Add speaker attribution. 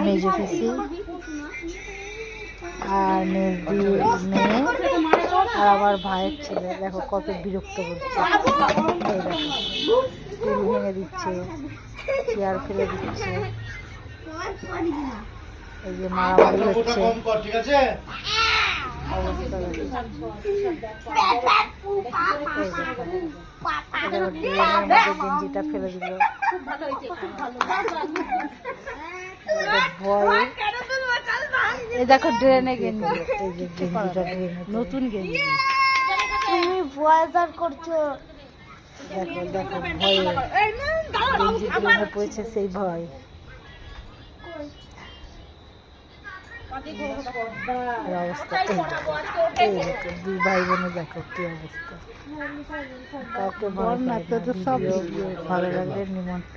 Speaker 1: মেজো পিসি আর মেজদি মেয়ে আর আমার ভাইয়ের ছেলে। দেখো কত বিরক্ত করছে, এই দেখো টেবিল ভেঙে দিচ্ছে, চেয়ার ফেলে দিচ্ছে, এই যে মারামারি হচ্ছে। গেঞ্জিটা ফেলে দিল ভয়ে। এই দেখো ড্রেনে গেঞ্জি, এই যে গেঞ্জিটা ড্রেনে, নতুন গেঞ্জি। তুমি ভয়েস আর করছো, দেখো দেখো ভয়ে গেঞ্জি ড্রেনে পড়েছে, সেই ভয়। অবস্থা এই দেখো দুই ভাই বোনে, দেখো কি অবস্থা। কাউকে ভয় না, তো সব ভালো লাগলে নিমন্ত্রণ।